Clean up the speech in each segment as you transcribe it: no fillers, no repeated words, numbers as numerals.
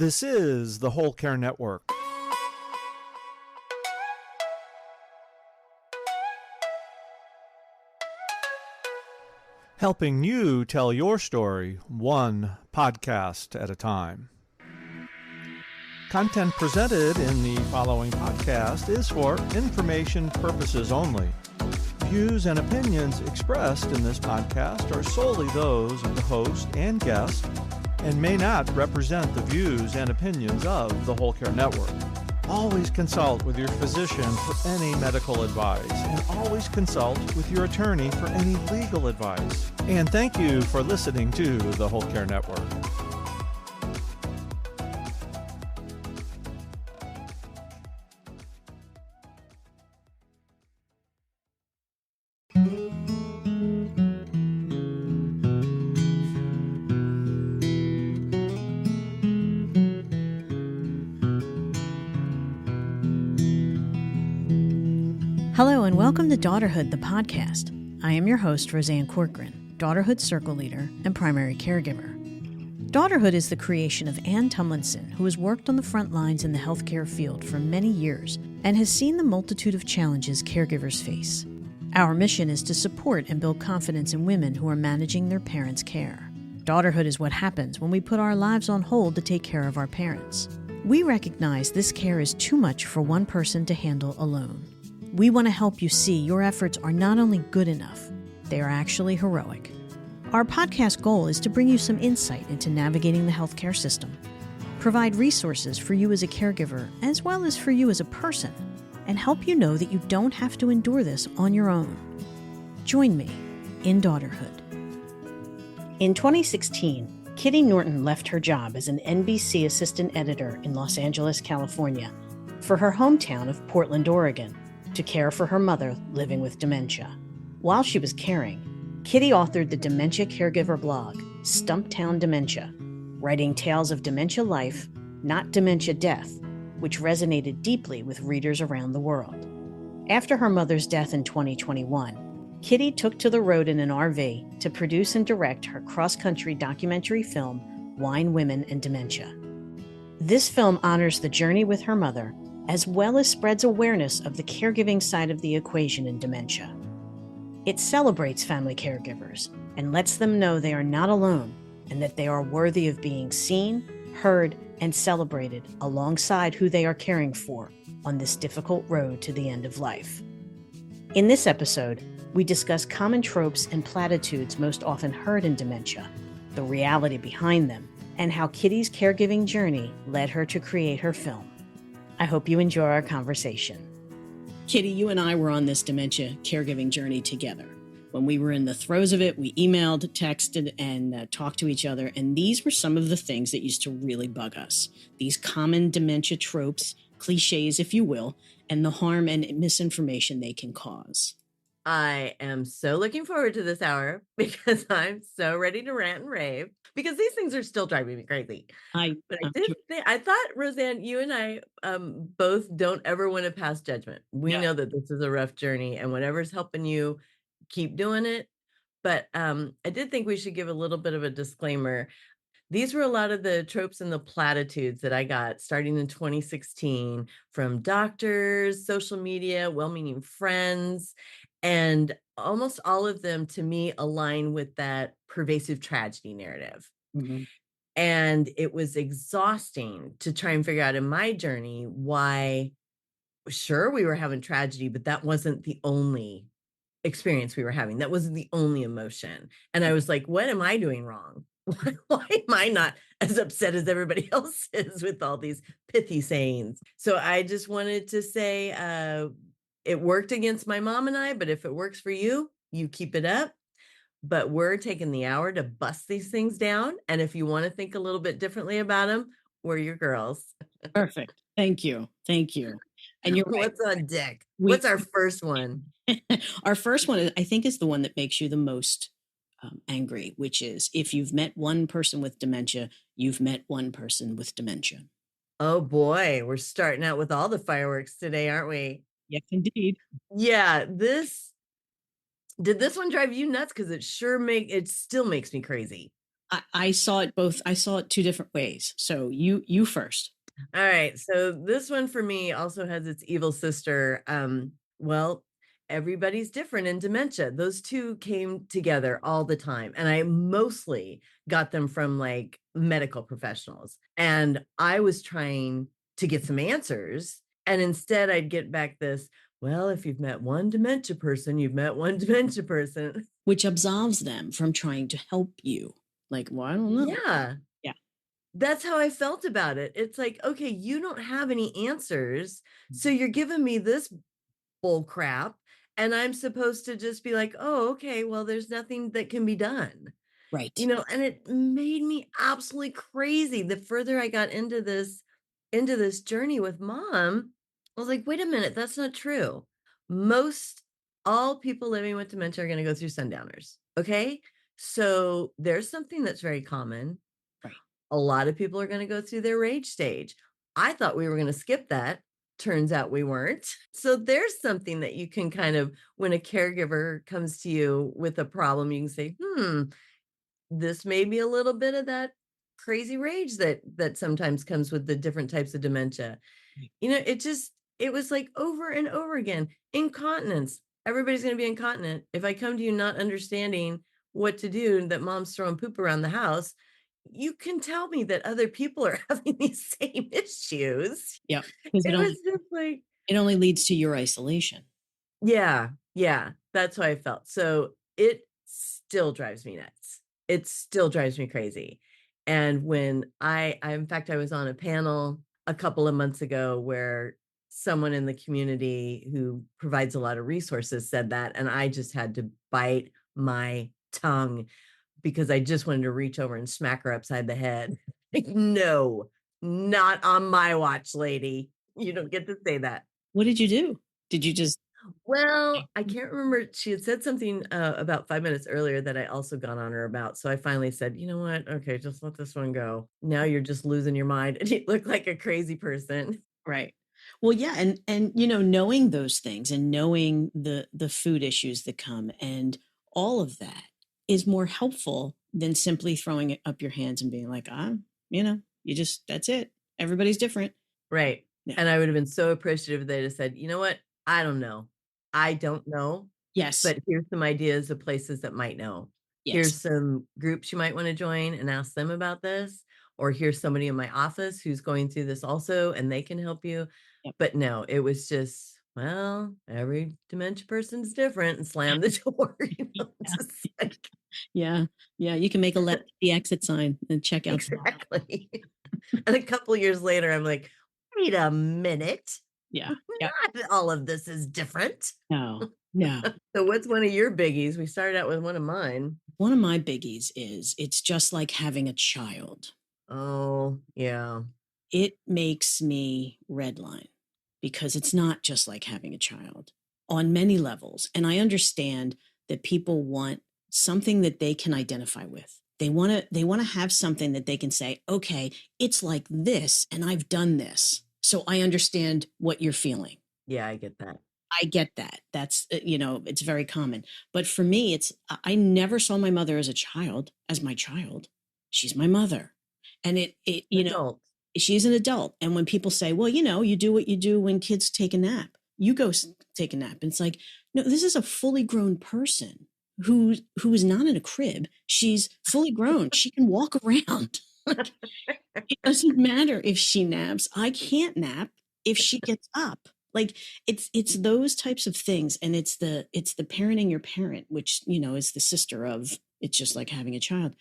This is the Whole Care Network. Helping you tell your story one podcast at a time. Content presented in the following podcast is for information purposes only. Views and opinions expressed in this podcast are solely those of the host and guest and may not represent the views and opinions of the Whole Care Network. Always consult with your physician for any medical advice, and always consult with your attorney for any legal advice. And thank you for listening to the Whole Care Network. Hello and welcome to Daughterhood, the podcast. I am your host, Roseanne Corcoran, Daughterhood Circle Leader and Primary Caregiver. Daughterhood is the creation of Ann Tumlinson, who has worked on the front lines in the healthcare field for many years and has seen the multitude of challenges caregivers face. Our mission is to support and build confidence in women who are managing their parents' care. Daughterhood is what happens when we put our lives on hold to take care of our parents. We recognize this care is too much for one person to handle alone. We want to help you see your efforts are not only good enough, they are actually heroic. Our podcast goal is to bring you some insight into navigating the healthcare system, provide resources for you as a caregiver as well as for you as a person, and help you know that you don't have to endure this on your own. Join me in Daughterhood. In 2016, Kitty Norton left her job as an NBC assistant editor in Los Angeles, California, for her hometown of Portland, Oregon, to care for her mother living with dementia. While she was caring, Kitty authored the dementia caregiver blog, Stumped Town Dementia, writing tales of dementia life, not dementia death, which resonated deeply with readers around the world. After her mother's death in 2021, Kitty took to the road in an RV to produce and direct her cross-country documentary film, Wine, Women, and Dementia. This film honors the journey with her mother, as well as spreads awareness of the caregiving side of the equation in dementia. It celebrates family caregivers and lets them know they are not alone and that they are worthy of being seen, heard, and celebrated alongside who they are caring for on this difficult road to the end of life. In this episode, we discuss common tropes and platitudes most often heard in dementia, the reality behind them, and how Kitty's caregiving journey led her to create her film. I hope you enjoy our conversation. Kitty, you and I were on this dementia caregiving journey together. When we were in the throes of it, we emailed, texted, and talked to each other. And these were some of the things that used to really bug us. These common dementia tropes, cliches, if you will, and the harm and misinformation they can cause. I am so looking forward to this hour because I'm so ready to rant and rave because these things are still driving me crazy. I thought, Roseanne, you and I both don't ever want to pass judgment. We know that this is a rough journey and whatever's helping you, keep doing it. But I did think we should give a little bit of a disclaimer. These were a lot of the tropes and the platitudes that I got starting in 2016 from doctors, social media, well-meaning friends, and almost all of them to me align with that pervasive tragedy narrative. Mm-hmm. And it was exhausting to try and figure out in my journey why, sure, we were having tragedy, but that wasn't the only experience we were having. That wasn't the only emotion. And I was like, what am I doing wrong? Why am I not as upset as everybody else is with all these pithy sayings? So I just wanted to say it worked against my mom and I, but if it works for you, you keep it up. But we're taking the hour to bust these things down. And if you want to think a little bit differently about them, we're your girls. Perfect. Thank you. Thank you. And you're What's on deck? What's our first one? Our first one, I think, is the one that makes you the most angry, which is if you've met one person with dementia, you've met one person with dementia. Oh boy, we're starting out with all the fireworks today, aren't we? Yes, indeed. Yeah, did this one drive you nuts? Because it still makes me crazy. I saw it both. I saw it two different ways. So you first. All right. So this one for me also has its evil sister. Well, everybody's different in dementia. Those two came together all the time. And I mostly got them from like medical professionals. And I was trying to get some answers. And instead, I'd get back this, well, if you've met one dementia person, you've met one dementia person. Which absolves them from trying to help you. Like, well, I don't know. Yeah. Yeah. That's how I felt about it. It's like, okay, you don't have any answers. So you're giving me this bull crap. And I'm supposed to just be like, oh, okay, well, there's nothing that can be done. Right. And it made me absolutely crazy. The further I got into this journey with mom, I was like, wait a minute, that's not true. All people living with dementia are going to go through sundowners. Okay. So there's something that's very common. Right. A lot of people are going to go through their rage stage. I thought we were going to skip that. Turns out we weren't. So there's something that you can kind of, when a caregiver comes to you with a problem, you can say, this may be a little bit of that crazy rage that sometimes comes with the different types of dementia. It was like over and over again. Incontinence. Everybody's going to be incontinent. If I come to you not understanding what to do, that mom's throwing poop around the house, you can tell me that other people are having these same issues. Yeah. It only leads to your isolation. Yeah. That's how I felt. So it still drives me nuts. It still drives me crazy. And when in fact, I was on a panel a couple of months ago where someone in the community who provides a lot of resources said that, and I just had to bite my tongue because I just wanted to reach over and smack her upside the head. Like, no, not on my watch, lady. You don't get to say that. What did you do? Did you just... Well, I can't remember. She had said something about 5 minutes earlier that I also got on her about. So I finally said, you know what? Okay, just let this one go. Now you're just losing your mind and you look like a crazy person. Right. Well, yeah. And, knowing those things and knowing the food issues that come and all of that is more helpful than simply throwing up your hands and being like, that's it. Everybody's different. Right. Yeah. And I would have been so appreciative if they'd have said, you know what? I don't know. Yes. But here's some ideas of places that might know. Yes. Here's some groups you might want to join and ask them about this. Or here's somebody in my office who's going through this also, and they can help you. Yep. But no, it was just, well, every dementia person's different, and slam the door. Yeah. You can make the exit sign and check out. Exactly. And a couple of years later, I'm like, wait a minute. Yeah. Not all of this is different. No. So what's one of your biggies? We started out with one of mine. One of my biggies is it's just like having a child. Oh, yeah. It makes me redline because it's not just like having a child on many levels. And I understand that people want something that they can identify with. They want to have something that they can say, okay, it's like this and I've done this. So I understand what you're feeling. Yeah, I get that. That's, it's very common. But for me, I never saw my mother as my child. She's my mother. And she's an adult. And when people say, well, you do what you do when kids take a nap, you go take a nap. And it's like, no, this is a fully grown person who is not in a crib. She's fully grown. She can walk around. It doesn't matter if she naps. I can't nap if she gets up. Like it's those types of things. And it's the parenting your parent, which, is the sister of it's just like having a child.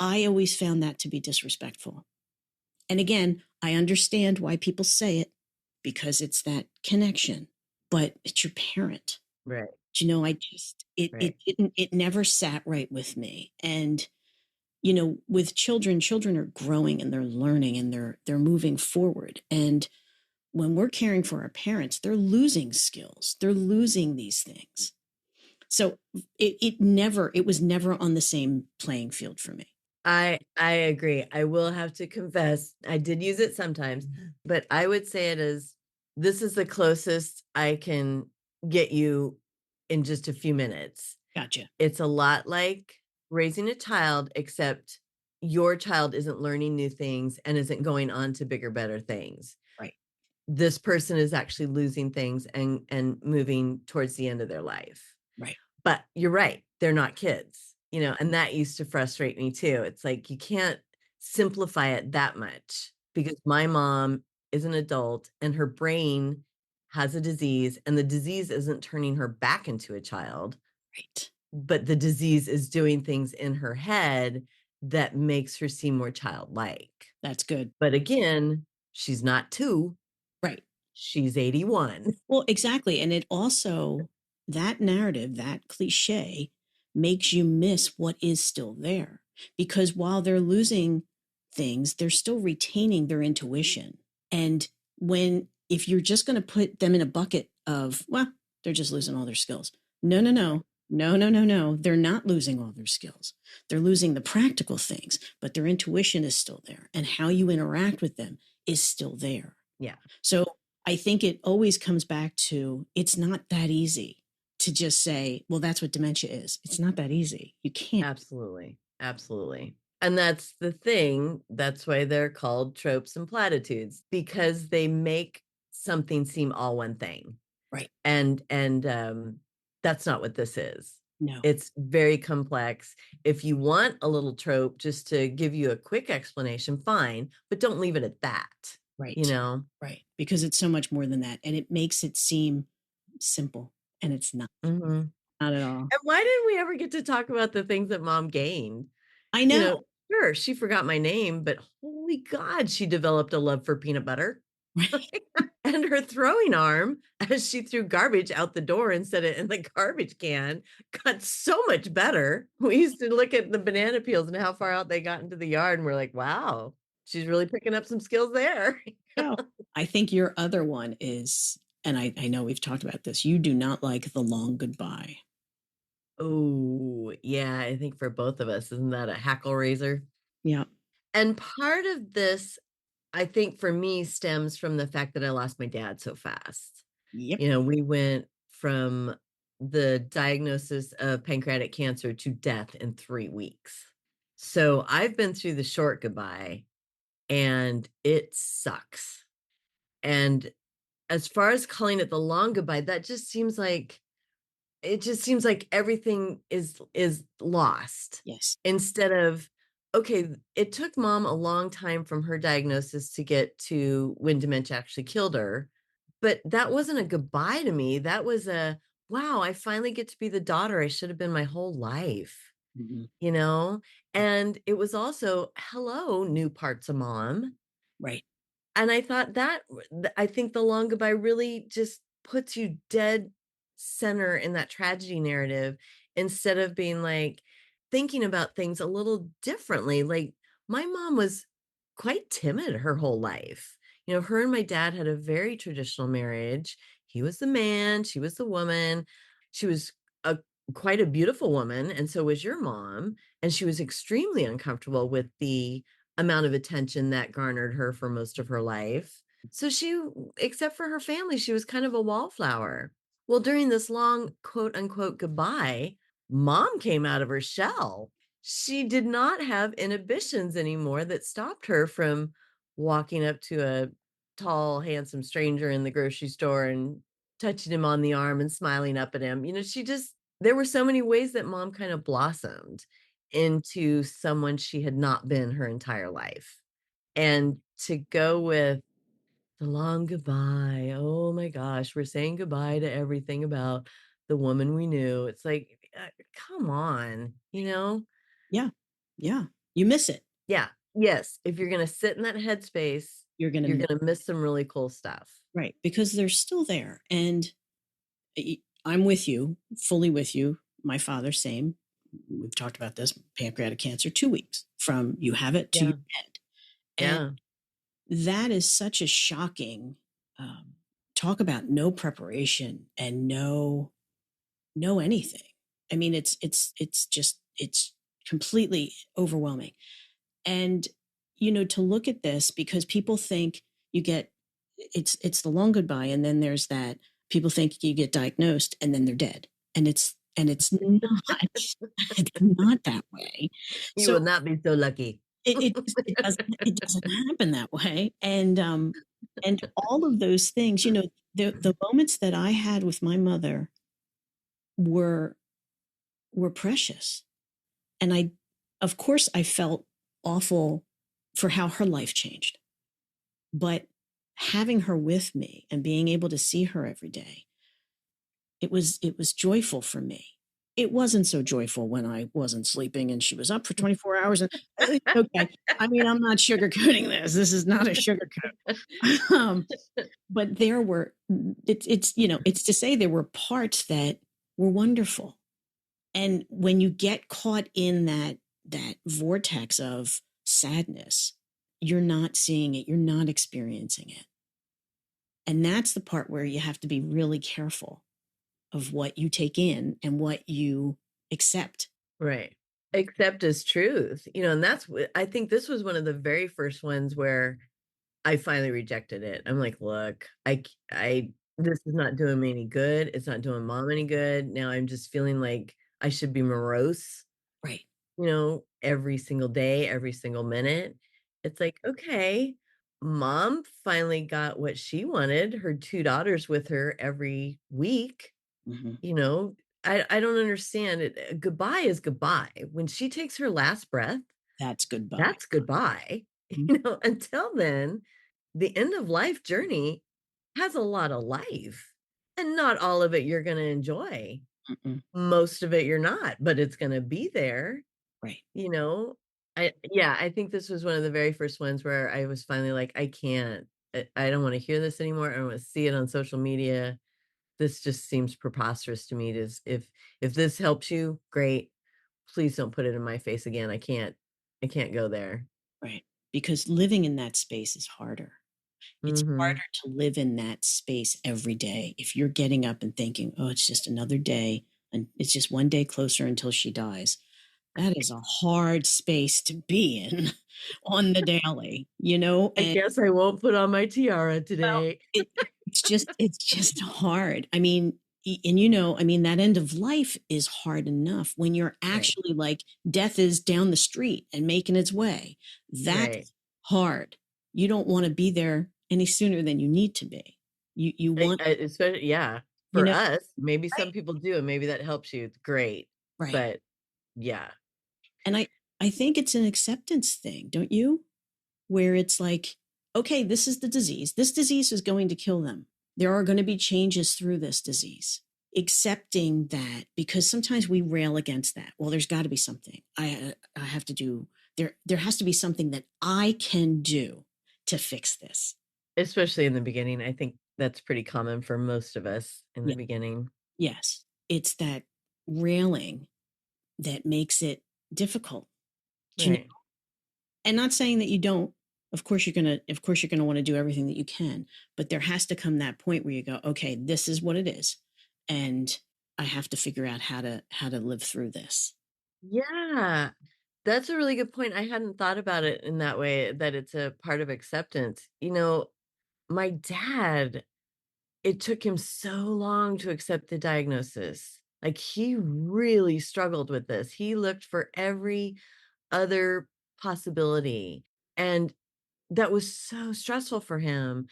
I always found that to be disrespectful. And again, I understand why people say it because it's that connection, but it's your parent. Right. It never sat right with me. And, with children are growing and they're learning and they're moving forward. And when we're caring for our parents, they're losing skills. They're losing these things. So it was never on the same playing field for me. I agree. I will have to confess, I did use it sometimes, but I would say this is the closest I can get you in just a few minutes. Gotcha. It's a lot like raising a child, except your child isn't learning new things and isn't going on to bigger, better things. Right. This person is actually losing things and moving towards the end of their life. Right. But you're right. They're not kids, and that used to frustrate me too. It's like, you can't simplify it that much, because my mom is an adult and her brain has a disease, and the disease isn't turning her back into a child, Right. but the disease is doing things in her head that makes her seem more childlike. That's good. But again, she's not 2. Right. She's 81. Well, exactly. And it also, that narrative, that cliche makes you miss what is still there. Because while they're losing things, they're still retaining their intuition. And if you're just going to put them in a bucket of, well, they're just losing all their skills. No, no, no. No, no, no, no. They're not losing all their skills. They're losing the practical things, but their intuition is still there. And how you interact with them is still there. Yeah. So I think it always comes back to, it's not that easy to just say, well, that's what dementia is. It's not that easy. You can't. Absolutely. Absolutely. And that's the thing. That's why they're called tropes and platitudes, because they make something seem all one thing. Right. And that's not what this is. No. It's very complex. If you want a little trope just to give you a quick explanation, fine, but don't leave it at that. Right. Right. Because it's so much more than that. And it makes it seem simple, and it's not. Mm-hmm. Not at all. And why didn't we ever get to talk about the things that Mom gained? I know. Sure, she forgot my name, but holy God, she developed a love for peanut butter. Right. And her throwing arm, as she threw garbage out the door instead of in the garbage can, got so much better. We used to look at the banana peels and how far out they got into the yard, and we're like, wow, she's really picking up some skills there. No, I think your other one is, and I know we've talked about this, you do not like the long goodbye. Oh, yeah, I think for both of us, isn't that a hackle raiser? Yeah. And part of this, I think for me, stems from the fact that I lost my dad so fast. Yep. We went from the diagnosis of pancreatic cancer to death in 3 weeks. So I've been through the short goodbye, and it sucks. And as far as calling it the long goodbye, that just seems like, everything is lost. Yes. Instead of, okay, it took Mom a long time from her diagnosis to get to when dementia actually killed her, but that wasn't a goodbye to me. That was a, wow, I finally get to be the daughter I should have been my whole life. Mm-hmm. And it was also, hello, new parts of Mom. Right. And I thought I think the long goodbye really just puts you dead center in that tragedy narrative, instead of being like thinking about things a little differently. Like, my mom was quite timid her whole life. Her and my dad had a very traditional marriage. He was the man, she was the woman. She was quite a beautiful woman, and so was your mom. And she was extremely uncomfortable with the amount of attention that garnered her for most of her life. So she, except for her family, she was kind of a wallflower. Well, during this long quote unquote goodbye, Mom came out of her shell. She did not have inhibitions anymore that stopped her from walking up to a tall, handsome stranger in the grocery store and touching him on the arm and smiling up at him. There were so many ways that Mom kind of blossomed into someone she had not been her entire life. And to go with the long goodbye, oh my gosh, we're saying goodbye to everything about the woman we knew. It's like, come on, Yeah. Yeah. You miss it. Yeah. Yes. If you're going to sit in that headspace, you're going to miss some really cool stuff. Right. Because they're still there. And I'm with you, fully with you. My father, same. We've talked about this, pancreatic cancer, 2 weeks from you have it to your dead. And that is such a shocking, talk about no preparation and no anything. I mean, it's completely overwhelming. And, to look at this, because people think you get, it's the long goodbye. And then there's that people think you get diagnosed and then they're dead. And it's not, it's not that way. You will not be so lucky. it doesn't happen that way. And all of those things, the moments that I had with my mother were precious. And of course, I felt awful for how her life changed. But having her with me and being able to see her every day, it was joyful for me. It wasn't so joyful when I wasn't sleeping and she was up for 24 hours. And okay, I mean, I'm not sugarcoating this. This is not a sugarcoat. But it's to say there were parts that were wonderful. And when you get caught in that vortex of sadness, you're not seeing it, you're not experiencing it. And that's the part where you have to be really careful of what you take in and what you accept. Right. Accept as truth, and I think this was one of the very first ones where I finally rejected it. I'm like, look, this is not doing me any good. It's not doing mom any good. Now I'm just feeling like I should be morose, Right. every single day, every single minute. It's like, okay, mom finally got what she wanted, her two daughters with her every week. Mm-hmm. I don't understand it. Goodbye is goodbye. When she takes her last breath, That's goodbye. that's goodbye. Mm-hmm. Until then, the end of life journey has a lot of life, and not all of it you're going to enjoy. Mm-mm. Most of it you're not, but it's going to be there. Right. I think this was one of the very first ones where I was finally like, I can't, I don't want to hear this anymore. I don't want to see it on social media. This just seems preposterous to me. If this helps you, great. Please don't put it in my face again. I can't go there. Right. Because living in that space is harder. It's harder to live in that space every day. If you're getting up and thinking, oh, it's just another day and it's just one day closer until she dies. That is a hard space to be in on the daily, I guess I won't put on my tiara today. Well, it's just hard. I mean, that end of life is hard enough when you're actually like death is down the street and making its way. That's hard. You don't want to be there any sooner than you need to be. You want, especially, for us, maybe some people do, and maybe that helps you. It's great. Right. But yeah. And I think it's an acceptance thing, don't you? Where it's like, okay, this is the disease. This disease is going to kill them. There are going to be changes through this disease. Accepting that, because sometimes we rail against that. Well, there's got to be something I have to do. There has to be something that I can do to fix this. Especially in the beginning. I think that's pretty common for most of us in the beginning. Yes. It's that railing that makes it difficult. Right. And not saying that you don't. Of course you're gonna want to do everything that you can, but there has to come that point where you go, okay, this is what it is, and I have to figure out how to live through this. Yeah, that's a really good point. I hadn't thought about it in that way, that it's a part of acceptance. My dad, it took him so long to accept the diagnosis. Like, he really struggled with this. He looked for every other possibility, and that was so stressful for him.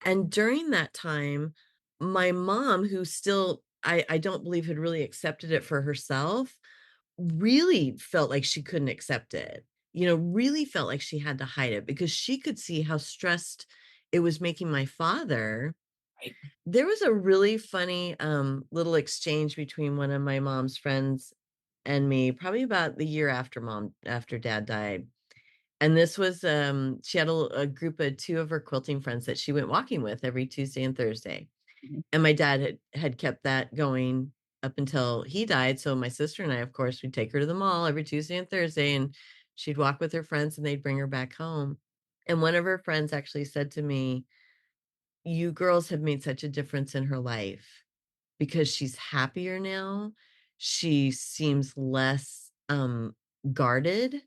And during that time, my mom, who still I don't believe had really accepted it for herself, really felt like she couldn't accept it. Really felt like she had to hide it because she could see how stressed it was making my father. Right. There was a really funny little exchange between one of my mom's friends and me, probably about the year after dad died. And this was, she had a group of two of her quilting friends that she went walking with every Tuesday and Thursday. Mm-hmm. And my dad had kept that going up until he died. So my sister and I, of course, would take her to the mall every Tuesday and Thursday, and she'd walk with her friends and they'd bring her back home. And one of her friends actually said to me, you girls have made such a difference in her life because she's happier now. She seems less guarded.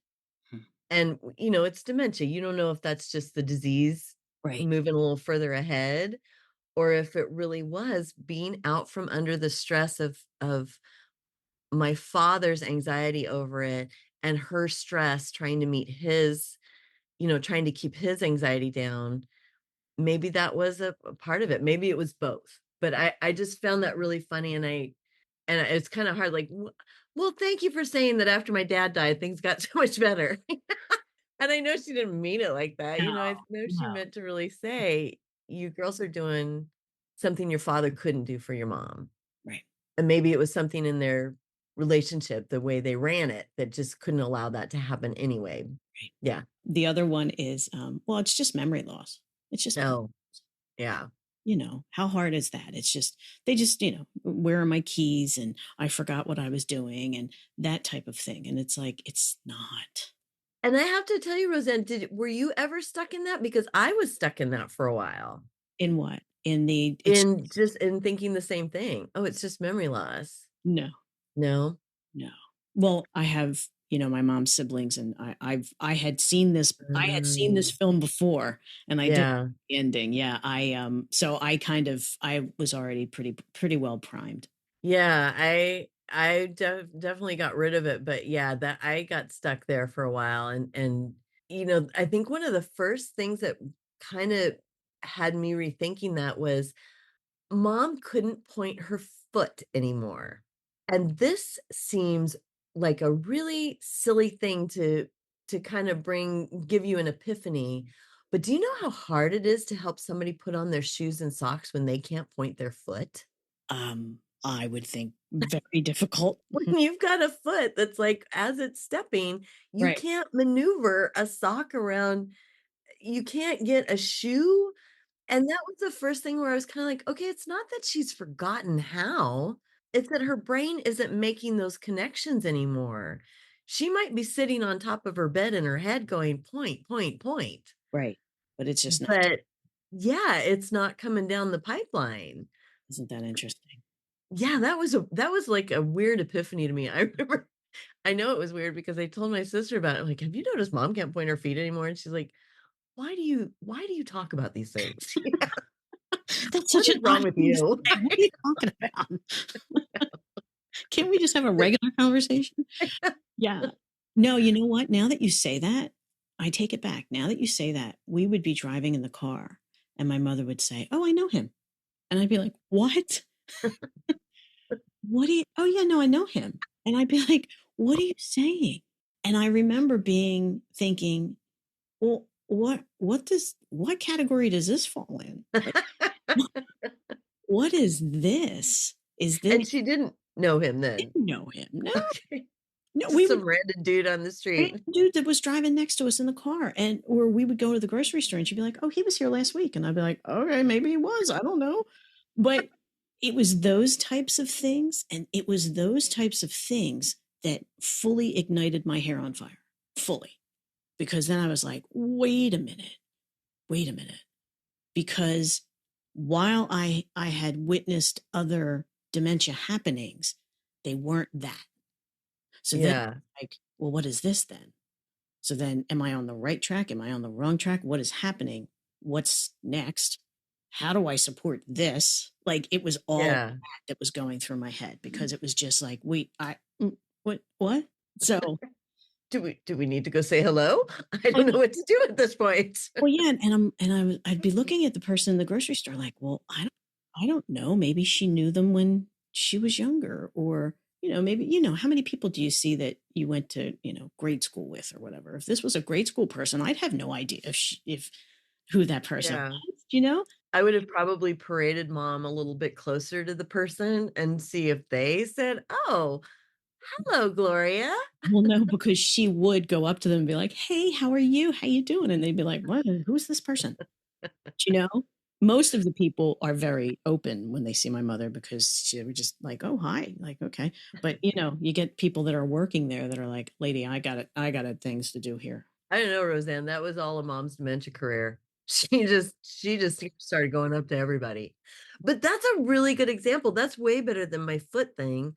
And, it's dementia. You don't know if that's just the disease moving a little further ahead, or if it really was being out from under the stress of my father's anxiety over it and her stress trying to meet his trying to keep his anxiety down, maybe that was a part of it. Maybe it was both. But I just found that really funny, and it's kind of hard, like, well, thank you for saying that after my dad died, things got so much better. And I know she didn't mean it like that. No, I know she no. meant to really say, you girls are doing something your father couldn't do for your mom. Right. And maybe it was something in their relationship, the way they ran it, that just couldn't allow that to happen anyway. Right. Yeah. The other one is, well, it's just memory loss. It's just, Oh, yeah. how hard is that? It's just, they just, where are my keys? And I forgot what I was doing and that type of thing. And it's like, it's not. And I have to tell you, Roseanne, were you ever stuck in that? Because I was stuck in that for a while. In what? In thinking the same thing. Oh, it's just memory loss. No, No? no. Well, I have, my mom's siblings, and I had seen this Mm, film before, and I did yeah. the ending. Yeah. So I was already pretty well primed. Yeah, I definitely got rid of it, but yeah, that I got stuck there for a while, and I think one of the first things that kind of had me rethinking that was mom couldn't point her foot anymore. And this seems like a really silly thing to kind of give you an epiphany. But do you know how hard it is to help somebody put on their shoes and socks when they can't point their foot? I would think very difficult. When you've got a foot that's like, as it's stepping, you Right. can't maneuver a sock around, you can't get a shoe. And that was the first thing where I was kinda like, "Okay, it's not that she's forgotten how, it's that her brain isn't making those connections anymore." She might be sitting on top of her bed in her head going, "Point, point, point." Right. But it's just not. But, yeah, it's not coming down the pipeline. Isn't that interesting? Yeah, that was like a weird epiphany to me. I remember I know it was weird because I told my sister about it, I'm like, "Have you noticed mom can't point her feet anymore?" And she's like, "Why do you talk about these things? That's What such is an odd wrong with thing to you?" say. What are you talking about? Can't we just have a regular conversation? Yeah. No, you know what? Now that you say that, I take it back. Now that you say that, we would be driving in the car and my mother would say, "Oh, I know him." And I'd be like, "What? What do you, oh, yeah, no, I know him." And I'd be like, "What are you saying?" And I remember thinking, well, what category does this fall in? Like, what is this? Is this, And she didn't know him I then. didn't know him. No, Okay. no, Just we would some random dude on the random street. dude that was driving next to us in the car, and or we would go to the grocery store and she'd be like, "Oh, he was here last week." And I'd be like, "Okay, maybe he was. I don't know." But it was those types of things, and it was those types of things that fully ignited my hair on fire. Fully. Because then I was like, wait a minute. Wait a minute. Because while I had witnessed other dementia happenings, they weren't that. So then, Yeah. like, well, what is this then? So then, am I on the right track? Am I on the wrong track? What is happening? What's next? How do I support this? Like, it was all Yeah. that was going through my head because it was just like, wait, what? So, Do we need to go say hello? I I don't know what to do at this point. well, yeah, I'd be looking at the person in the grocery store like, well, I don't know. Maybe she knew them when she was younger, or maybe how many people do you see that you went to grade school with or whatever? If this was a grade school person, I'd have no idea if who that person Yeah. was. You know? I would have probably paraded mom a little bit closer to the person and see if they said, "Oh, hello, Gloria." Well, no, because she would go up to them and be like, "Hey, how are you? How you doing?" And they'd be like, "What? Who's this person?" You know, most of the people are very open when they see my mother because they were just like, "Oh, hi," like, okay. But you get people that are working there that are like, "Lady, I got things to do here." I don't know, Roseanne, that was all of mom's dementia career. She just started going up to everybody. But that's a really good example. That's way better than my foot thing,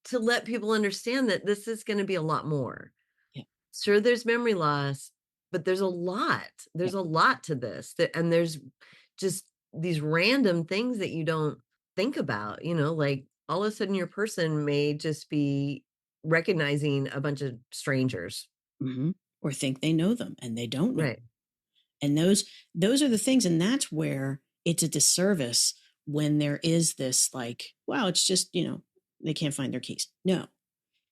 to let people understand that this is gonna be a lot more. Yeah, Sure, there's memory loss, but there's a lot. yeah, There's a lot to this, and there's just these random things that you don't think about, like all of a sudden your person may just be recognizing a bunch of strangers. hmm or think they know them, and they don't know. Right. And those are the things, and that's where it's a disservice when there is this like, wow, it's just, they can't find their keys. No,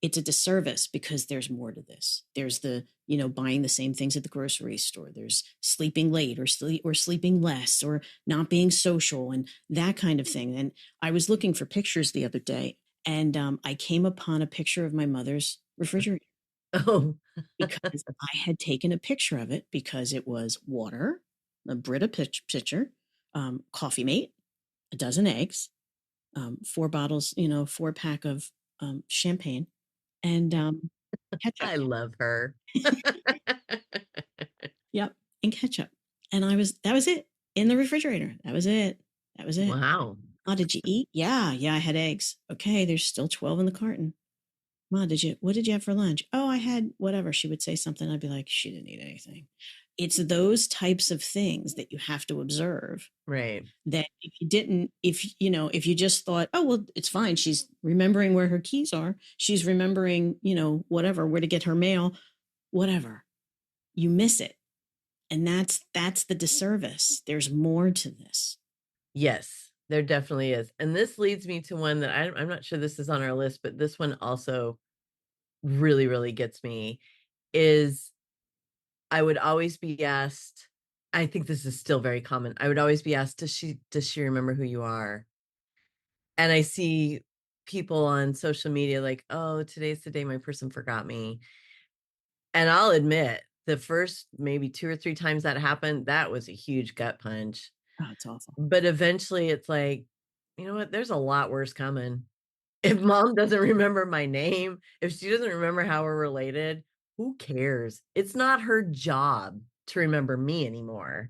it's a disservice because there's more to this. There's the, buying the same things at the grocery store. There's sleeping late or sleeping less or not being social and that kind of thing. And I was looking for pictures the other day, and I came upon a picture of my mother's refrigerator Oh, because I had taken a picture of it because it was water, a Brita pitcher, coffee mate, a dozen eggs, 4 bottles, 4 pack of champagne, and ketchup. I love her. Yep, and ketchup. And that was it in the refrigerator. That was it. That was it. Wow. Oh, did you eat? Yeah, I had eggs. Okay, there's still 12 in the carton. Ma, what did you have for lunch? Oh, I had whatever. She would say something. I'd be like, she didn't eat anything. It's those types of things that you have to observe. Right. That if you just thought, oh, well, it's fine. She's remembering where her keys are. She's remembering, whatever, where to get her mail, whatever. You miss it. And that's the disservice. There's more to this. Yes, there definitely is. And this leads me to one that I'm not sure this is on our list, but this one also really, really gets me is I would always be asked, I think this is still very common. I would always be asked, does she remember who you are? And I see people on social media like, oh, today's the day my person forgot me. And I'll admit, the first maybe 2 or 3 times that happened, that was a huge gut punch. Oh, it's awful. But eventually it's like, you know what? There's a lot worse coming. If mom doesn't remember my name, if she doesn't remember how we're related, who cares? It's not her job to remember me anymore.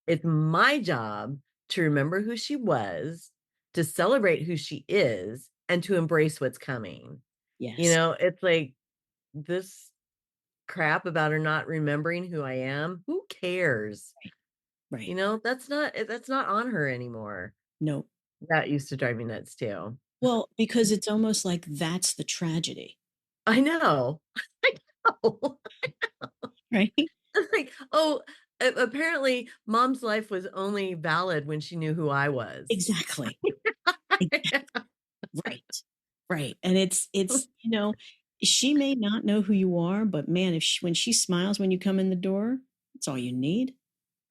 It's my job to remember who she was, to celebrate who she is, and to embrace what's coming. Yes. It's like this crap about her not remembering who I am. Who cares? Right. That's not on her anymore. No. That used to drive me nuts too. Well, because it's almost like that's the tragedy. I know. I know. Right. It's like, oh, apparently mom's life was only valid when she knew who I was. Exactly. Right. Right. And it's, she may not know who you are, but man, when she smiles when you come in the door, that's all you need.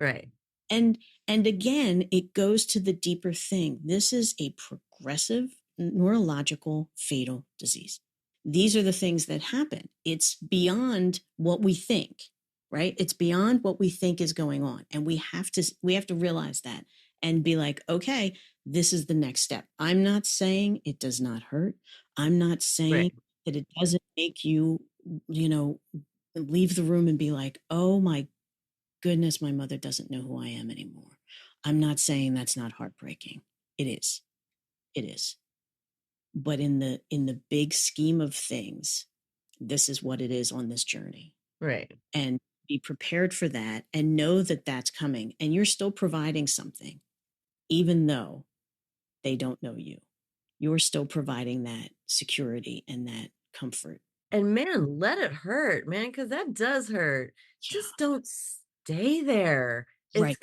Right. And again, it goes to the deeper thing. This is a progressive neurological fatal disease. These are the things that happen. It's beyond what we think, right? It's beyond what we think is going on. And we have to realize that and be like, okay, this is the next step. I'm not saying it does not hurt. I'm not saying Right. that it doesn't make you, leave the room and be like, oh my goodness, my mother doesn't know who I am anymore. I'm not saying that's not heartbreaking. It is. It is. But in the big scheme of things, this is what it is on this journey. Right. And be prepared for that and know that that's coming. And you're still providing something, even though they don't know you. You're still providing that security and that comfort. And man, let it hurt, man, because that does hurt. Yeah. Just don't stay there. Right.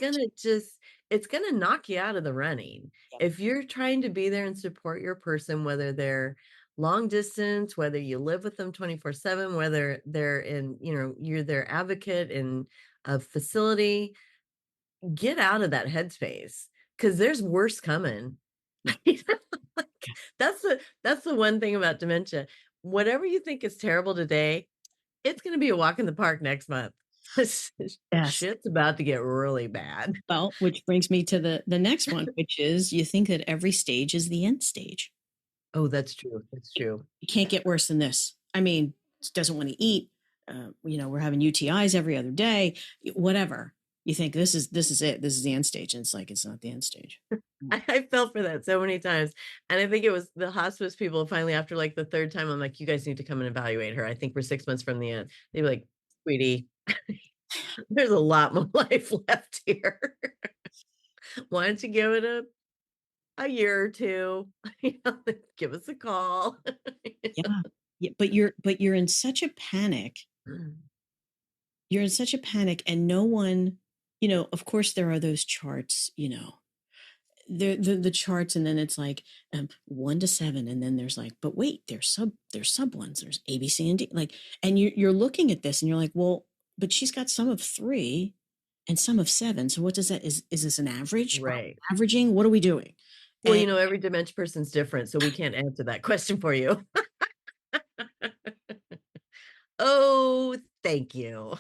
It's gonna knock you out of the running. Yep. If you're trying to be there and support your person, whether they're long distance, whether you live with them 24/7, whether they're you're their advocate in a facility, get out of that headspace because there's worse coming. That's the one thing about dementia. Whatever you think is terrible today, it's gonna be a walk in the park next month. Yes. Shit's about to get really bad. Well, which brings me to the next one, which is you think that every stage is the end stage. Oh, that's true. That's true. You can't get worse than this. I mean, doesn't want to eat. We're having UTIs every other day, whatever. You think this is it. This is the end stage. And it's like, it's not the end stage. I fell for that so many times. And I think it was the hospice people finally, after like the third time, I'm like, you guys need to come and evaluate her. I think we're 6 months from the end. They'd be like, sweetie, there's a lot more life left here. Why don't you give it a year or two? Give us a call. Yeah. Yeah. But you're in such a panic you're in such a panic, and no one, of course there are those charts, the charts, and then it's like 1 to 7, and then there's like, but wait, there's sub ones, there's A, B, C, and D, like, and you're looking at this and you're like, well, but she's got some of 3 and some of 7. So what does that, is this an average? Right. Averaging? What are we doing? Well, every dementia person's different, so we can't answer that question for you. Oh, thank you.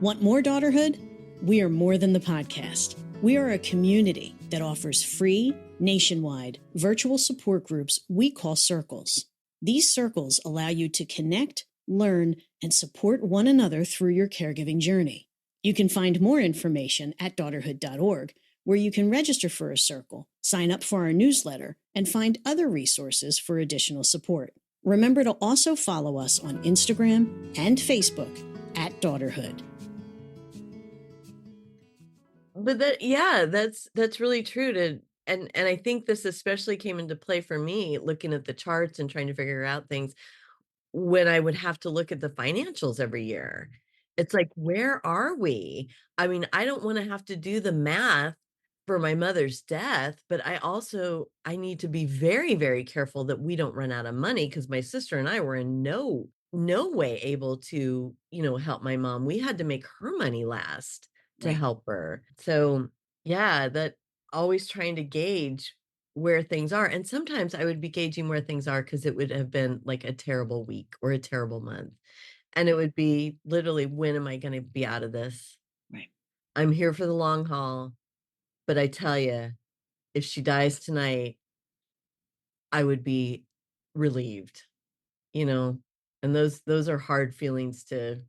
Want more Daughterhood? We are more than the podcast. We are a community that offers free, nationwide, virtual support groups we call circles. These circles allow you to connect, learn, and support one another through your caregiving journey. You can find more information at daughterhood.org, where you can register for a circle, sign up for our newsletter, and find other resources for additional support. Remember to also follow us on Instagram and Facebook at Daughterhood. But that's really true and I think this especially came into play for me looking at the charts and trying to figure out things when I would have to look at the financials every year. It's like, where are we? I mean, I don't want to have to do the math for my mother's death, but I need to be very, very careful that we don't run out of money, because my sister and I were in no way able to, help my mom. We had to make her money last to help her. So, yeah, that always trying to gauge where things are. And sometimes I would be gauging where things are because it would have been like a terrible week or a terrible month. And it would be literally, when am I going to be out of this? Right. I'm here for the long haul. But I tell you, if she dies tonight, I would be relieved, and those are hard feelings to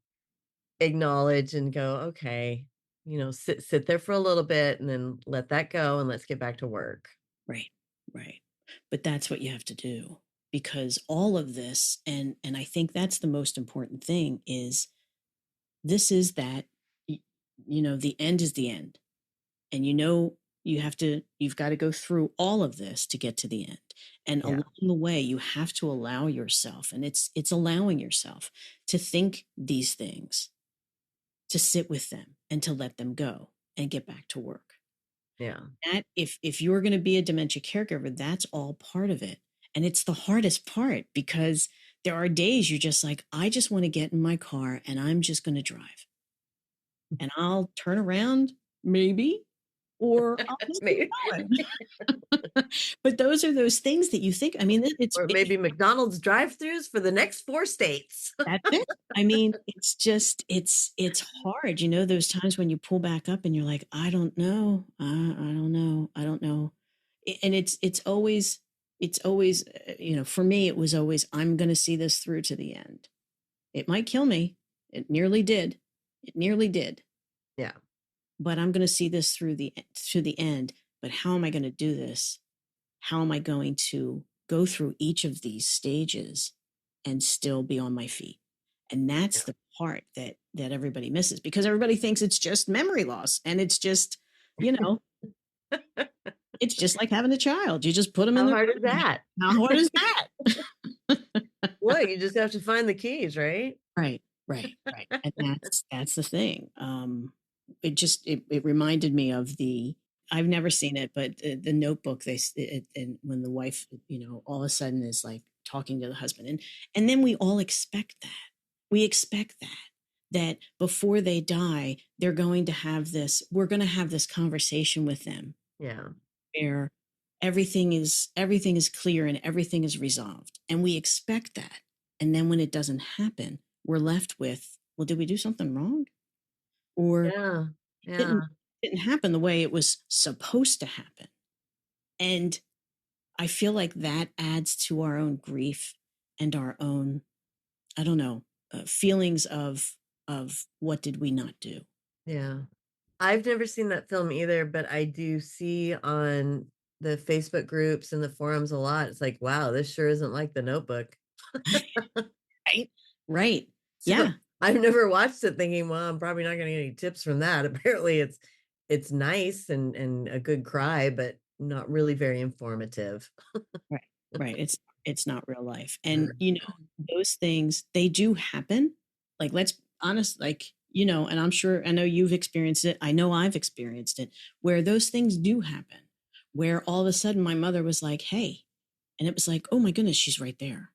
acknowledge and go, okay, sit there for a little bit and then let that go and let's get back to work. Right. Right. But that's what you have to do, because all of this, and I think that's the most important thing, is this is that, the end is the end. And you've got to go through all of this to get to the end. And along the way, you have to allow yourself, and it's allowing yourself to think these things, to sit with them, and to let them go and get back to work. Yeah. That if you're going to be a dementia caregiver, that's all part of it. And it's the hardest part, because there are days you're just like, I just want to get in my car and I'm just going to drive. And I'll turn around, maybe, or I'll just keep going. But those are those things that you think, I mean, or maybe McDonald's drive-thrus for the next 4 states. That's it. I mean, it's just, it's hard, those times when you pull back up and you're like, I don't know. I don't know. I don't know. And it's always, for me, it was always, I'm going to see this through to the end. It might kill me. It nearly did. Yeah. But I'm going to see this to the end. But how am I going to do this? How am I going to go through each of these stages and still be on my feet? And that's the part that everybody misses, because everybody thinks it's just memory loss, and it's just, it's just like having a child. You just put them in How there. hard is that? How hard is that? Well, you just have to find the keys, right? Right. And that's the thing. It reminded me of I've never seen it, but the Notebook, and when the wife, all of a sudden is like talking to the husband, and then we all expect that. We expect that before they die, we're going to have this conversation with them. Yeah. Where everything is clear and everything is resolved. And we expect that. And then when it doesn't happen, we're left with, well, did we do something wrong? Or it didn't happen the way it was supposed to happen. And I feel like that adds to our own grief and our own, I don't know, feelings of what did we not do? Yeah. I've never seen that film either, but I do see on the Facebook groups and the forums a lot. It's like, wow, this sure isn't like the Notebook. Right. So yeah. I've never watched it thinking, well, I'm probably not going to get any tips from that. Apparently it's nice and a good cry, but not really very informative. Right. It's not real life. And, those things, they do happen. Like, let's honest, like, and I know you've experienced it. I know I've experienced it, where those things do happen, where all of a sudden my mother was like, hey, and it was like, oh my goodness, she's right there.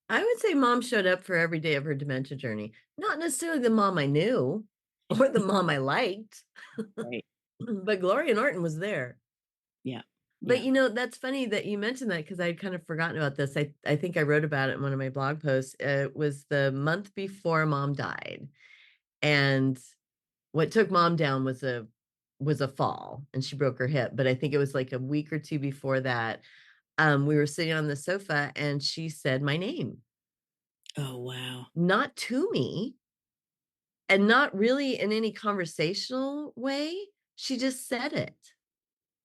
I would say mom showed up for every day of her dementia journey. Not necessarily the mom I knew or the mom I liked, Right. but Gloria Norton was there. Yeah. But that's funny that you mentioned that, because I'd kind of forgotten about this. I think I wrote about it in one of my blog posts. It was the month before mom died. And what took mom down was a fall, and she broke her hip. But I think it was like a week or two before that. We were sitting on the sofa and she said my name. Oh, wow. Not to me, and not really in any conversational way. She just said it.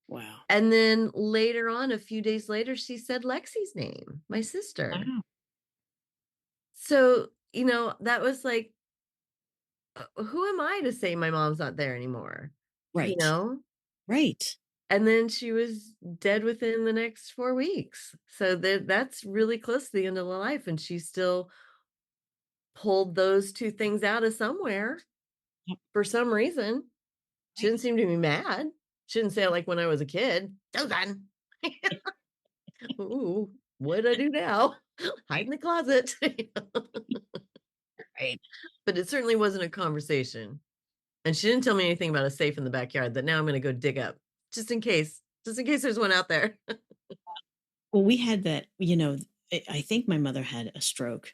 Wow. And then later on, a few days later, she said Lexi's name, my sister. Wow. So, that was like, who am I to say my mom's not there anymore? Right. Right. And then she was dead within the next 4 weeks. So that's really close to the end of the life. And she still pulled those two things out of somewhere Yep. for some reason. She didn't seem to be mad. She didn't say it like when I was a kid. Done. Ooh, what do I do now? Hide in the closet. Right. But it certainly wasn't a conversation. And she didn't tell me anything about a safe in the backyard that now I'm going to go dig up just in case there's one out there. Well, we had that, I think my mother had a stroke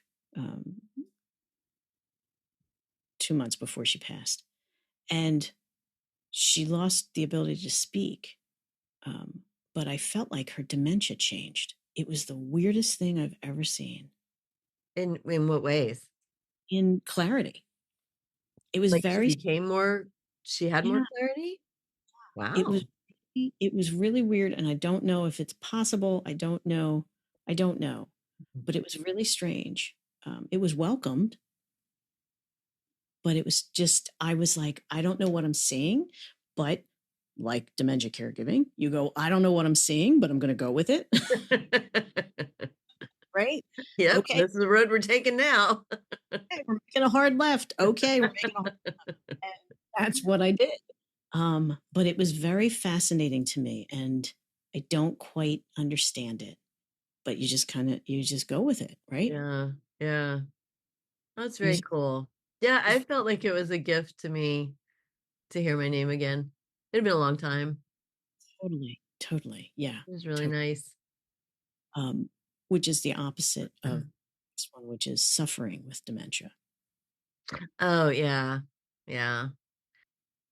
2 months before she passed. And she lost the ability to speak. But I felt like her dementia changed. It was the weirdest thing I've ever seen. In what ways? In clarity. It was Like very, she had more clarity? it Wow. was, it was really weird. And I don't know if it's possible. I don't know. But it was really strange. It was welcomed, but it was just, I was like, I don't know what I'm seeing, but like dementia caregiving, you go, I don't know what I'm seeing, but I'm going to go with it. Right? Yep. Okay. This is the road we're taking now. Okay, we're making a hard left. Okay, we're making a hard left. And that's what I did. But it was very fascinating to me, and I don't quite understand it. But you just go with it, right? Yeah. Yeah. That's very cool. Yeah, I felt like it was a gift to me to hear my name again. It had been a long time. Totally. Yeah. It was really nice. Which is the opposite of this one, which is suffering with dementia. Oh, yeah. Yeah.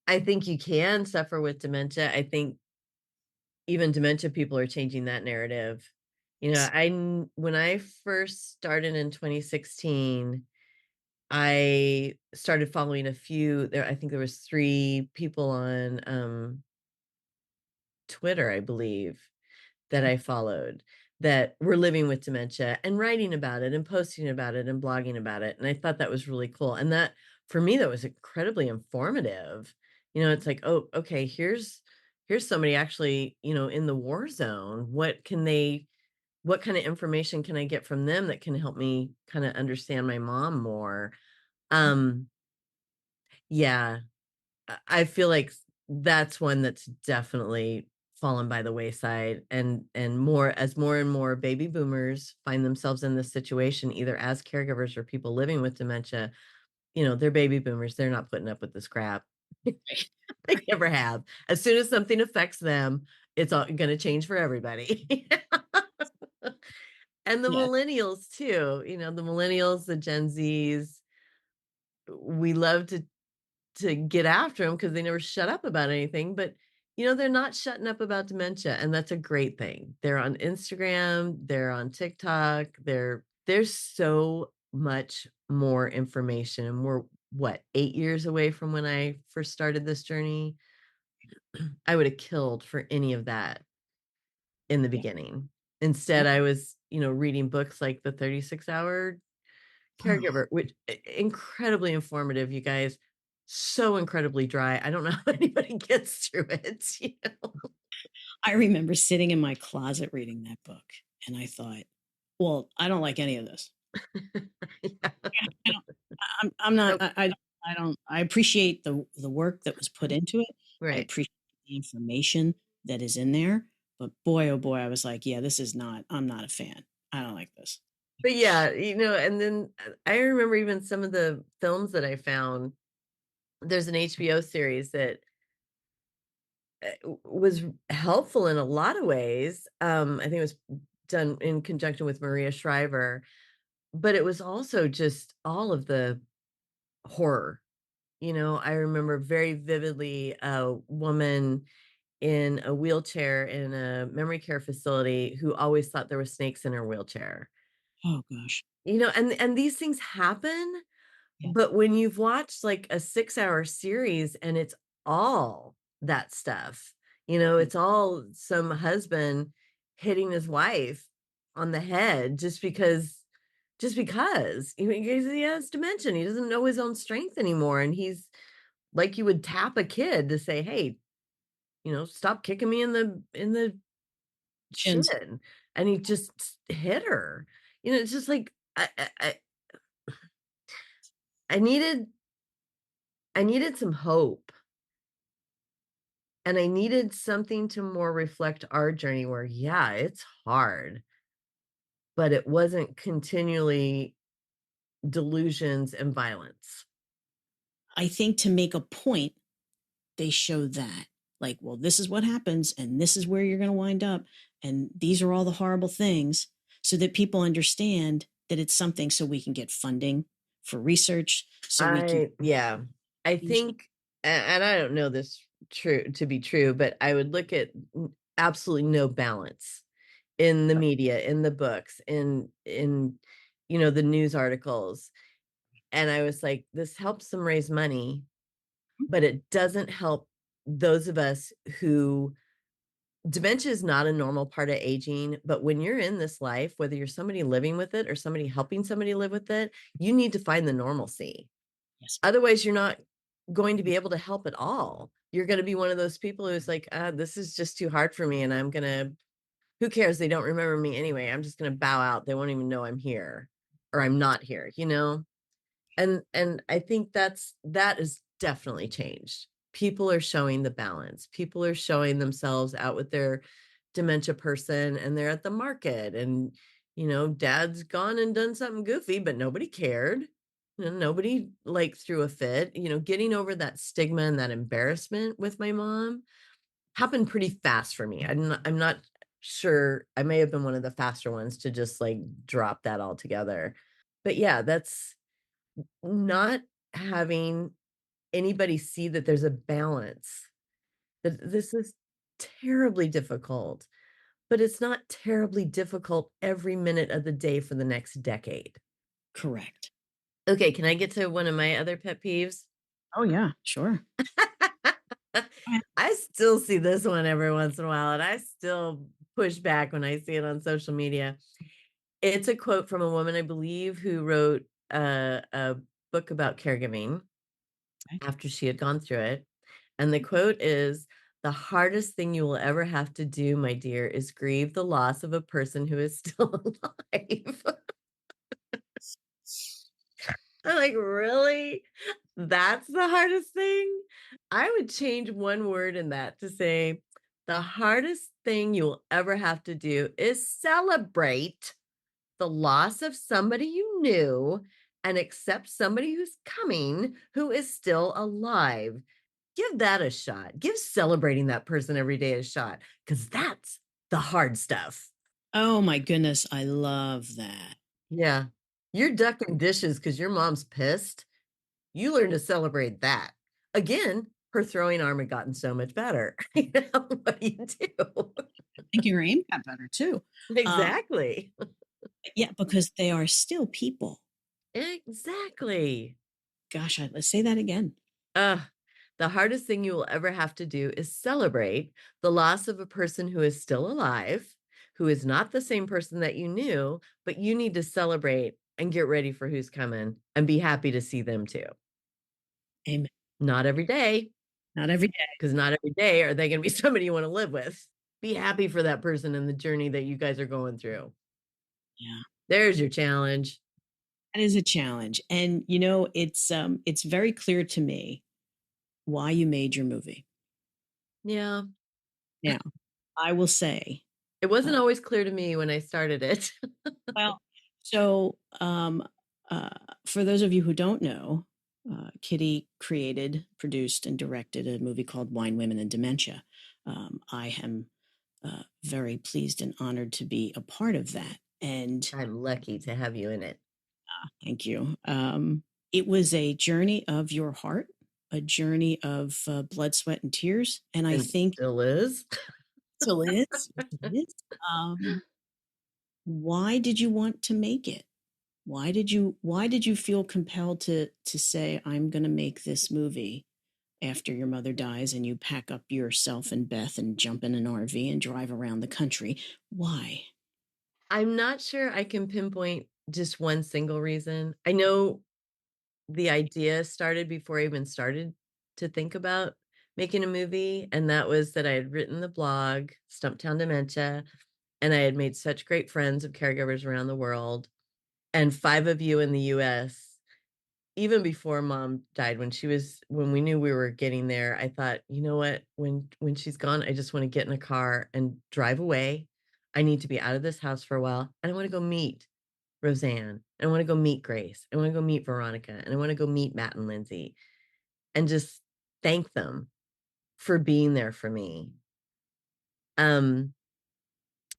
I think you can suffer with dementia. I think even dementia people are changing that narrative. When I first started in 2016, I started following a few there. I think there was 3 people on Twitter, I believe, that I followed that were living with dementia and writing about it and posting about it and blogging about it. And I thought that was really cool. And that, for me, that was incredibly informative. It's like, oh, okay, here's somebody actually, in the war zone. What kind of information can I get from them that can help me kind of understand my mom more? Yeah, I feel like that's one that's definitely fallen by the wayside, and more and more baby boomers find themselves in this situation, either as caregivers or people living with dementia. They're baby boomers. They're not putting up with this crap. They never have. As soon as something affects them, it's all going to change for everybody. And the millennials too, the millennials, the Gen Zs, we love to get after them because they never shut up about anything. But they're not shutting up about dementia, and that's a great thing. They're on Instagram, they're on TikTok, there's so much more information, and we're 8 years away from when I first started this journey. I would have killed for any of that in the beginning. Instead, I was reading books like the 36-hour caregiver, which incredibly informative, you guys. So incredibly dry. I don't know how anybody gets through it. I remember sitting in my closet reading that book, and I thought, Well, I don't like any of this. Yeah. I'm not, Nope. I appreciate the work that was put into it. I Right. appreciate the information that is in there, but boy, oh boy, I was like, yeah, I'm not a fan. I don't like this. But yeah, and then I remember even some of the films that I found. There's an HBO series that was helpful in a lot of ways. I think it was done in conjunction with Maria Shriver, but it was also just all of the horror. I remember very vividly a woman in a wheelchair in a memory care facility who always thought there were snakes in her wheelchair. Oh gosh. And these things happen, Yeah. but when you've watched like a 6-hour series and it's all that stuff, it's all some husband hitting his wife on the head just because he has dementia. He doesn't know his own strength anymore. And he's like, you would tap a kid to say, hey, stop kicking me in the Shins. shin. And he just hit her. It's just like I needed some hope, and I needed something to more reflect our journey where, yeah, it's hard, but it wasn't continually delusions and violence. I think to make a point, they show that. Like, well, this is what happens, and this is where you're going to wind up, and these are all the horrible things, so that people understand that it's something, so we can get funding for research, so we can. Yeah, I think, and I don't know this to be true, but I would look at absolutely no balance in the media, in the books, in the news articles. And I was like, this helps them raise money, but it doesn't help those of us who dementia is not a normal part of aging. But when you're in this life, whether you're somebody living with it or somebody helping somebody live with it, you need to find the normalcy. Yes. Otherwise, you're not going to be able to help at all. You're going to be one of those people who's like, this is just too hard for me. And I'm going to, who cares? They don't remember me anyway. I'm just going to bow out. They won't even know I'm here or I'm not here, And I think that is definitely changed. People are showing the balance. People are showing themselves out with their dementia person, and they're at the market, and dad's gone and done something goofy, but nobody cared. Nobody like threw a fit. Getting over that stigma and that embarrassment with my mom happened pretty fast for me. I'm not sure. I may have been one of the faster ones to just like drop that altogether. But yeah, that's not having anybody see that there's a balance, that this is terribly difficult, but it's not terribly difficult every minute of the day for the next decade. Correct. Okay, can I get to one of my other pet peeves? Oh yeah, sure. I still see this one every once in a while, and I still push back when I see it on social media. It's a quote from a woman, I believe, who wrote a book about caregiving after she had gone through it. And the quote is, "The hardest thing you will ever have to do, my dear, is grieve the loss of a person who is still alive." I'm like, really? That's the hardest thing? I would change one word in that to say, the hardest thing you will ever have to do is celebrate the loss of somebody you knew and accept somebody who's coming who is still alive. Give that a shot. Give celebrating that person every day a shot, because that's the hard stuff. Oh my goodness, I love that. Yeah. You're ducking dishes because your mom's pissed. You learn to celebrate that. Again, her throwing arm had gotten so much better. What do you do? I think your aim got better too. Exactly. Yeah, because they are still people. Exactly. Gosh, let's say that again. The hardest thing you will ever have to do is celebrate the loss of a person who is still alive, who is not the same person that you knew, but you need to celebrate and get ready for who's coming and be happy to see them too. Amen. Not every day. Not every day. Because not every day are they going to be somebody you want to live with. Be happy for that person and the journey that you guys are going through. Yeah. There's your challenge. That is a challenge. And it's very clear to me why you made your movie. Yeah. Now, I will say, It wasn't uh, always clear to me when I started it. well, so uh, for those of you who don't know, Kitty created, produced, and directed a movie called Wine, Women, and Dementia. I am very pleased and honored to be a part of that. And I'm lucky to have you in it. thank you. It was a journey of your heart, a journey of blood, sweat, and tears. And I And think still is. still is. It is. Why did you want to make it? Why did you feel compelled to say, I'm going to make this movie after your mother dies, and you pack up yourself and Beth and jump in an RV and drive around the country? Why? I'm not sure I can pinpoint just one single reason. I know the idea started before I even started to think about making a movie. And that was that I had written the blog, Stumped Town Dementia, and I had made such great friends of caregivers around the world. And 5 of you in the US, even before mom died, when we knew we were getting there, I thought, you know what, when she's gone, I just want to get in a car and drive away. I need to be out of this house for a while. And I want to go meet Roseanne. And I want to go meet Grace. I want to go meet Veronica. And I want to go meet Matt and Lindsay and just thank them for being there for me. Um,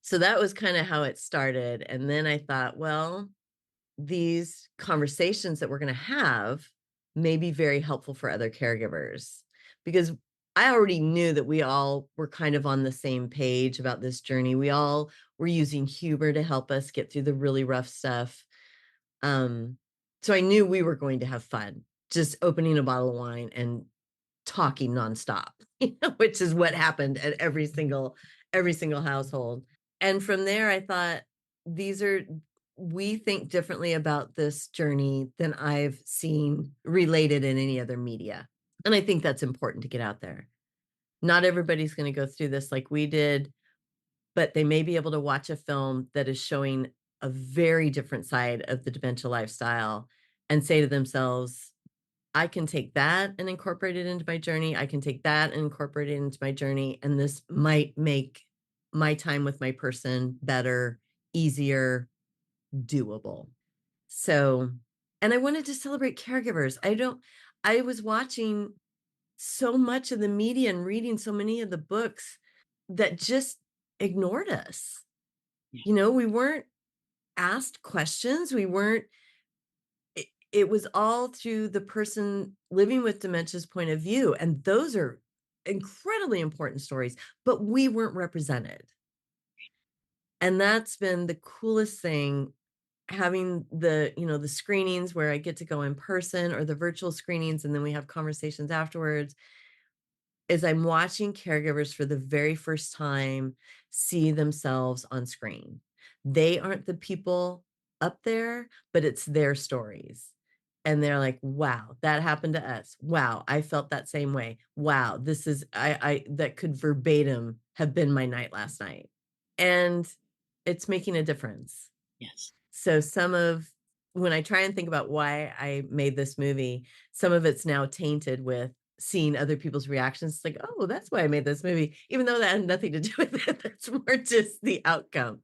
so that was kind of how it started. And then I thought, well, these conversations that we're going to have may be very helpful for other caregivers, because I already knew that we all were kind of on the same page about this journey. We all were using humor to help us get through the really rough stuff. So I knew we were going to have fun just opening a bottle of wine and talking nonstop, which is what happened at every single household. And from there, I thought, we think differently about this journey than I've seen related in any other media. And I think that's important to get out there. Not everybody's going to go through this like we did, but they may be able to watch a film that is showing a very different side of the dementia lifestyle and say to themselves, I can take that and incorporate it into my journey. I can take that and incorporate it into my journey. And this might make my time with my person better, easier, doable. So, and I wanted to celebrate caregivers. I was watching so much of the media and reading so many of the books that just ignored us. We weren't asked questions. It was all through the person living with dementia's point of view. And those are incredibly important stories, but we weren't represented. And that's been the coolest thing, having the screenings where I get to go in person or the virtual screenings, and then we have conversations afterwards, is I'm watching caregivers for the very first time see themselves on screen. They aren't the people up there, but it's their stories. And they're like, wow, that happened to us. Wow, I felt that same way. Wow, this is I that could verbatim have been my night last night. And it's making a difference. Yes. So when I try and think about why I made this movie, some of it's now tainted with seeing other people's reactions. It's like, oh, that's why I made this movie, even though that had nothing to do with it. That's more just the outcome.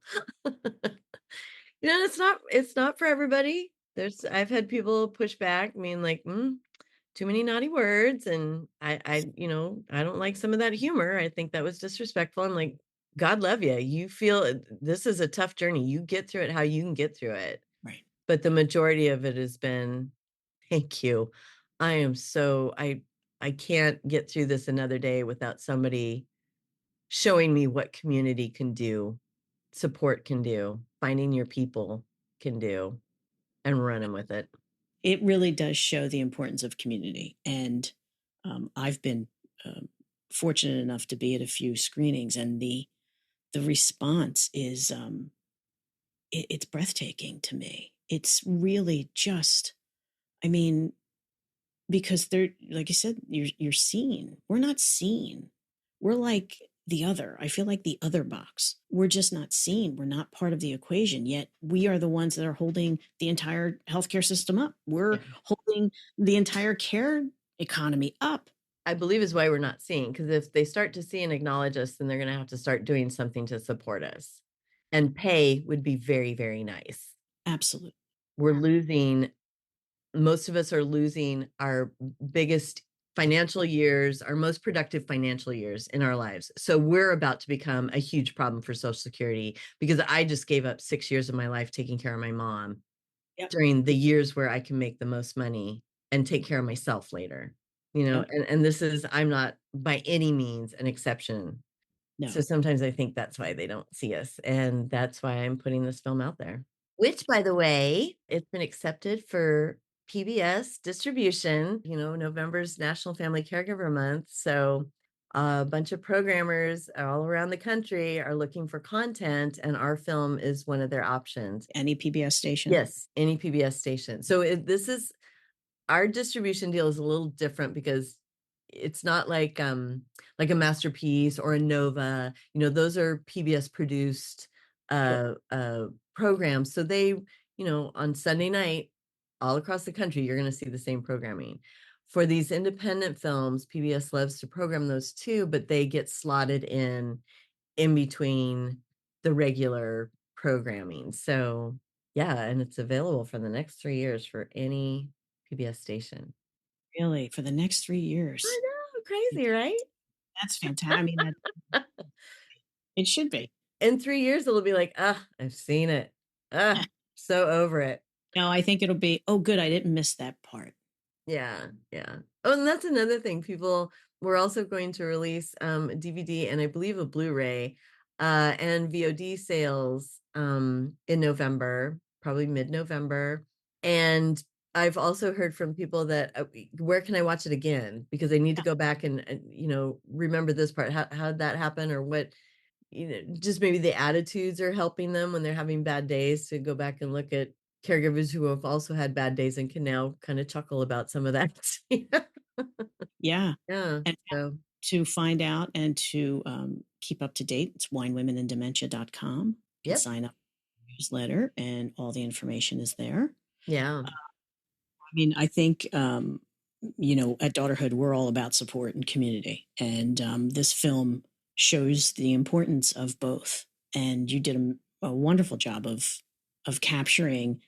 It's not for everybody. I've had people push back, like, too many naughty words. And I don't like some of that humor. I think that was disrespectful. I'm like, God love you. You feel this is a tough journey. You get through it how you can get through it. Right. But the majority of it has been, thank you. I can't get through this another day without somebody showing me what community can do, support can do, finding your people can do, and running with it. It really does show the importance of community. And I've been fortunate enough to be at a few screenings, and the response is it's breathtaking to me. It's really just, I mean, because they're, like you said, you're seen. We're not seen. We're like the other. I feel like the other box. We're just not seen. We're not part of the equation. Yet we are the ones that are holding the entire healthcare system up. We're holding the entire care economy up. I believe is why we're not seeing, because if they start to see and acknowledge us, then they're going to have to start doing something to support us. And pay would be very, very nice. Absolutely. We're losing, most of us are losing our biggest financial years, our most productive financial years in our lives. So we're about to become a huge problem for Social Security, because I just gave up 6 years of my life taking care of my mom during the years where I can make the most money and take care of myself later. And this is, I'm not by any means an exception. No. So sometimes I think that's why they don't see us. And that's why I'm putting this film out there, which, by the way, it's been accepted for PBS distribution. November's National Family Caregiver Month. So a bunch of programmers all around the country are looking for content, and our film is one of their options. Any PBS station? Yes, any PBS station. So this is, our distribution deal is a little different, because it's not like a Masterpiece or a Nova. Those are PBS produced programs. So they, on Sunday night, all across the country, you're going to see the same programming. For these independent films, PBS loves to program those too, but they get slotted in between the regular programming. So yeah, and it's available for the next 3 years for any PBS station. Really? For the next 3 years? I know, crazy, right? That's fantastic. I mean, it should be. In 3 years, it'll be like, I've seen it. So over it. No, I think it'll be, oh, good, I didn't miss that part. Yeah. Oh, and that's another thing. We're also going to release a DVD and I believe a Blu-ray and VOD sales in November, probably mid-November. And I've also heard from people that where can I watch it again? Because I need to go back and remember this part. How'd that happen, or what? Just maybe the attitudes are helping them when they're having bad days, to go back and look at caregivers who have also had bad days and can now kind of chuckle about some of that. Yeah. And so to find out and to keep up to date, it's winewomenanddementia.com. You can sign up for the newsletter and all the information is there. Yeah. I mean, I think, at Daughterhood, we're all about support and community. And this film shows the importance of both. And you did a wonderful job of capturing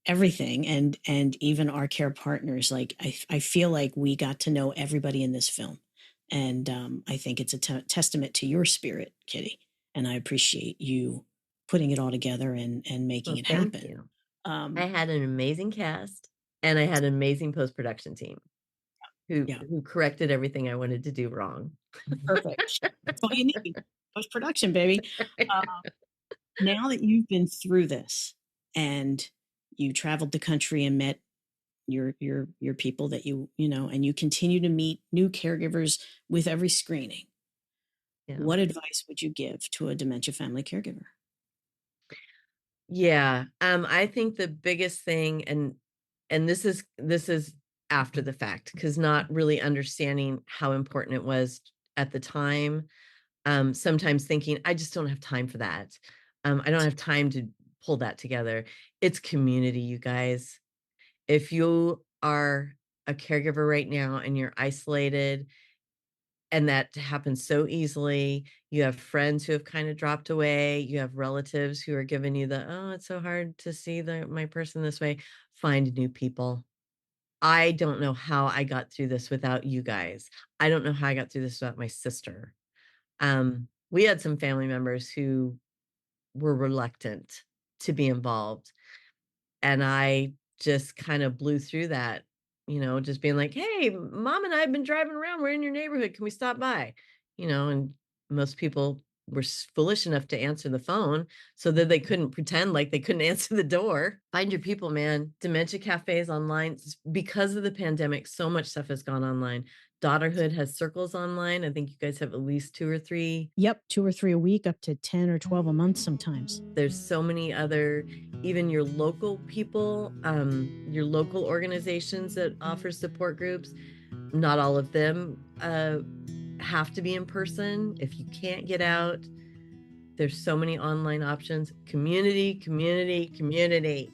everything, and even our care partners. Like, I feel like we got to know everybody in this film. And I think it's a testament to your spirit, Kitty. And I appreciate you putting it all together and making it happen. Thank you. I had an amazing cast, and I had an amazing post-production team who corrected everything I wanted to do wrong. Perfect. That's all you need. Post-production, baby. Now that you've been through this and you traveled the country and met your people that and you continue to meet new caregivers with every screening, what advice would you give to a dementia family caregiver? Yeah. I think the biggest thing, and this is after the fact, because not really understanding how important it was at the time. Sometimes thinking, I just don't have time for that. I don't have time to pull that together. It's community, you guys. If you are a caregiver right now and you're isolated, and that happens so easily, you have friends who have kind of dropped away, you have relatives who are giving you it's so hard to see my person this way. Find new people. I don't know how I got through this without you guys. I don't know how I got through this without my sister. We had some family members who were reluctant to be involved, and I just kind of blew through that, just being like, hey, mom and I have been driving around. We're in your neighborhood. Can we stop by? And most people were foolish enough to answer the phone so that they couldn't pretend like they couldn't answer the door. Find your people, man. Dementia cafes online. Because of the pandemic, so much stuff has gone online. Daughterhood has circles online. I think you guys have at least 2 or 3. Yep, 2 or 3 a week, up to 10 or 12 a month sometimes. There's so many other, even your local people, your local organizations that offer support groups. Not all of them have to be in person. If you can't get out, there's so many online options. Community, community, community.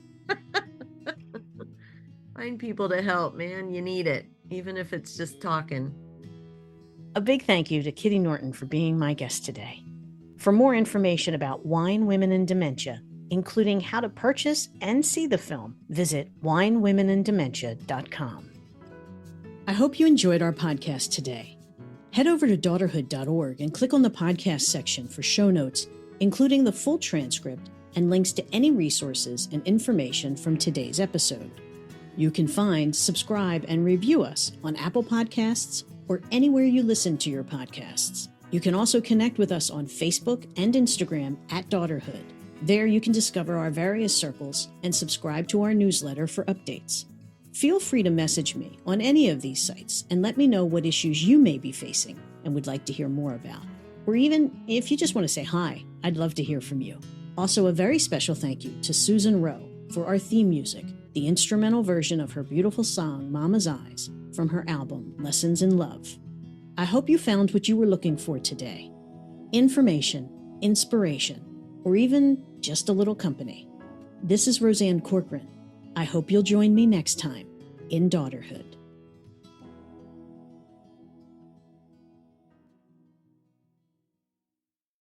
Find people to help, man. You need it, even if it's just talking. A big thank you to Kitty Norton for being my guest today. For more information about Wine, Women, and Dementia, including how to purchase and see the film, visit winewomenanddementia.com. I hope you enjoyed our podcast today. Head over to daughterhood.org and click on the podcast section for show notes, including the full transcript and links to any resources and information from today's episode. You can find, subscribe, and review us on Apple Podcasts or anywhere you listen to your podcasts. You can also connect with us on Facebook and Instagram at Daughterhood. There you can discover our various circles and subscribe to our newsletter for updates. Feel free to message me on any of these sites and let me know what issues you may be facing and would like to hear more about. Or even if you just want to say hi, I'd love to hear from you. Also, a very special thank you to Susan Rowe for our theme music, the instrumental version of her beautiful song, Mama's Eyes, from her album, Lessons in Love. I hope you found what you were looking for today. Information, inspiration, or even just a little company. This is Roseanne Corcoran. I hope you'll join me next time in Daughterhood.